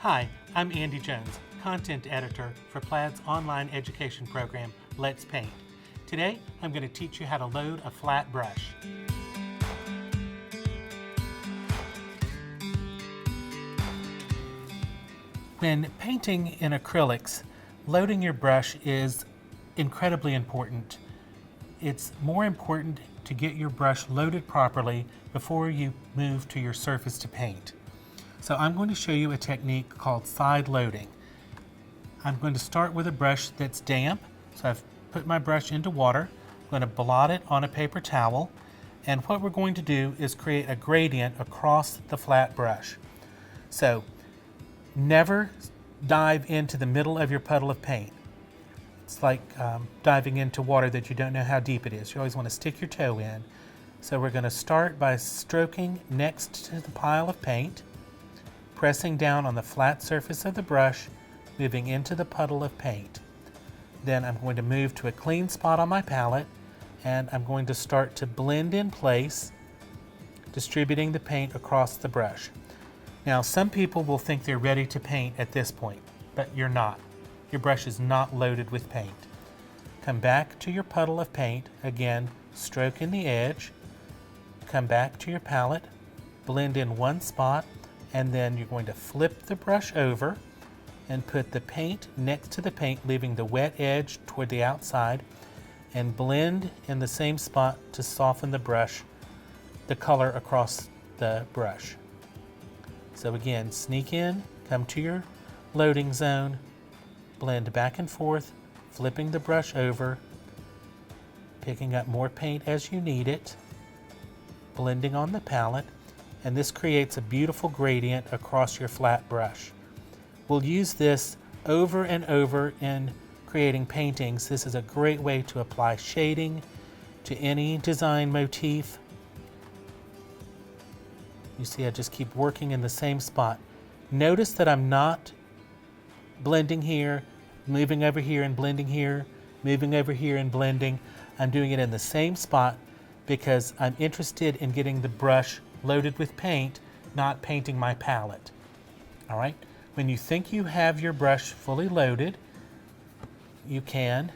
Hi, I'm Andy Jones, Content Editor for Plaid's online education program, Let's Paint. Today, I'm going to teach you how to load a flat brush. When painting in acrylics, loading your brush is incredibly important. It's more important to get your brush loaded properly before you move to your surface to paint. So I'm going to show you a technique called side loading. I'm going to start with a brush that's damp. So I've put my brush into water. I'm going to blot it on a paper towel. And what we're going to do is create a gradient across the flat brush. So never dive into the middle of your puddle of paint. It's like diving into water that you don't know how deep it is. You always want to stick your toe in. So we're going to start by stroking next to the pile of paint, pressing down on the flat surface of the brush, moving into the puddle of paint. Then I'm going to move to a clean spot on my palette, and I'm going to start to blend in place, distributing the paint across the brush. Now, some people will think they're ready to paint at this point, but you're not. Your brush is not loaded with paint. Come back to your puddle of paint, again, stroke in the edge, come back to your palette, blend in one spot, and then you're going to flip the brush over and put the paint next to the paint, leaving the wet edge toward the outside, and blend in the same spot to soften the brush, the color across the brush. So again, sneak in, come to your loading zone, blend back and forth, flipping the brush over, picking up more paint as you need it, blending on the palette, and this creates a beautiful gradient across your flat brush. We'll use this over and over in creating paintings. This is a great way to apply shading to any design motif. You see, I just keep working in the same spot. Notice that I'm not blending here, moving over here and blending here, moving over here and blending. I'm doing it in the same spot because I'm interested in getting the brush loaded with paint, not painting my palette. All right? When you think you have your brush fully loaded, you can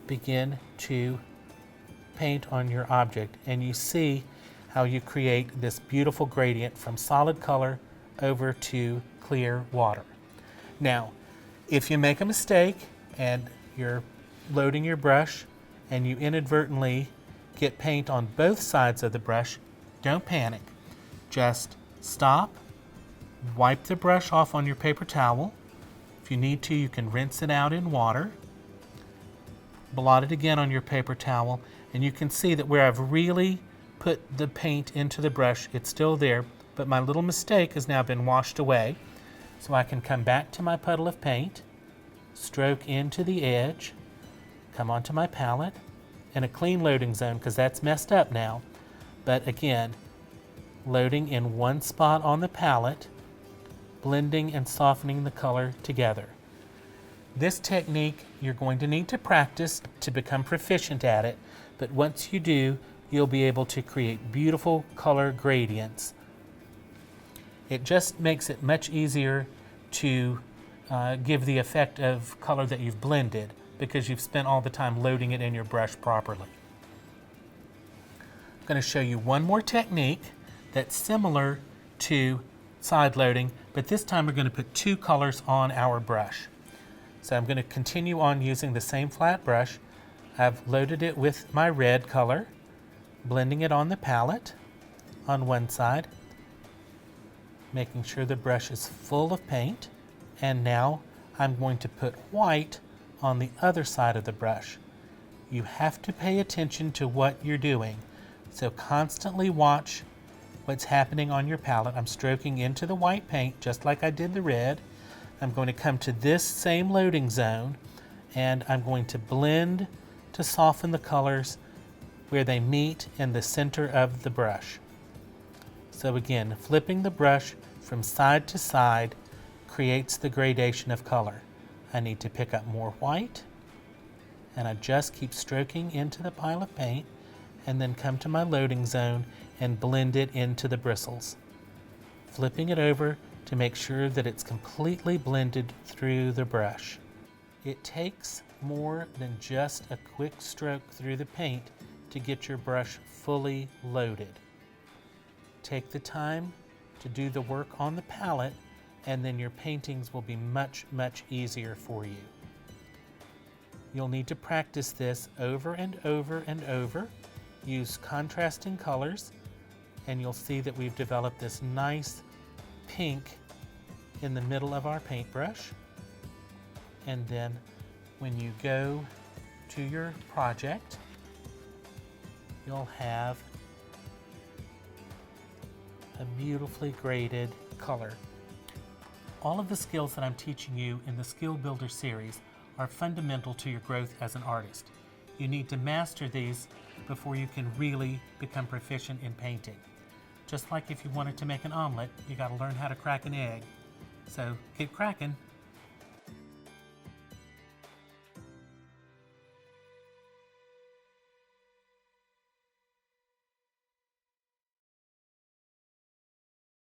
begin to paint on your object, and you see how you create this beautiful gradient from solid color over to clear water. Now, if you make a mistake and you're loading your brush and you inadvertently get paint on both sides of the brush, don't panic. Just stop, wipe the brush off on your paper towel. If you need to, you can rinse it out in water. Blot it again on your paper towel, and you can see that where I've really put the paint into the brush, it's still there, but my little mistake has now been washed away. So I can come back to my puddle of paint, stroke into the edge, come onto my palette, in a clean loading zone because that's messed up now. But again, loading in one spot on the palette, blending and softening the color together. This technique you're going to need to practice to become proficient at it, but once you do, you'll be able to create beautiful color gradients. It just makes it much easier to give the effect of color that you've blended because you've spent all the time loading it in your brush properly. I'm going to show you one more technique that's similar to side loading, but this time we're going to put two colors on our brush. So I'm going to continue on using the same flat brush. I've loaded it with my red color, blending it on the palette on one side, making sure the brush is full of paint, and now I'm going to put white on the other side of the brush. You have to pay attention to what you're doing, so constantly watch what's happening on your palette. I'm stroking into the white paint just like I did the red. I'm going to come to this same loading zone, and I'm going to blend to soften the colors where they meet in the center of the brush. So again, flipping the brush from side to side creates the gradation of color. I need to pick up more white, and I just keep stroking into the pile of paint and then come to my loading zone and blend it into the bristles. flipping it over to make sure that it's completely blended through the brush. It takes more than just a quick stroke through the paint to get your brush fully loaded. Take the time to do the work on the palette, and then your paintings will be much, much easier for you. You'll need to practice this over and over and over. Use contrasting colors, and you'll see that we've developed this nice pink in the middle of our paintbrush. And then when you go to your project, you'll have a beautifully graded color. All of the skills that I'm teaching you in the Skill Builder series are fundamental to your growth as an artist. You need to master these before you can really become proficient in painting. Just like if you wanted to make an omelet, you got to learn how to crack an egg. So get cracking.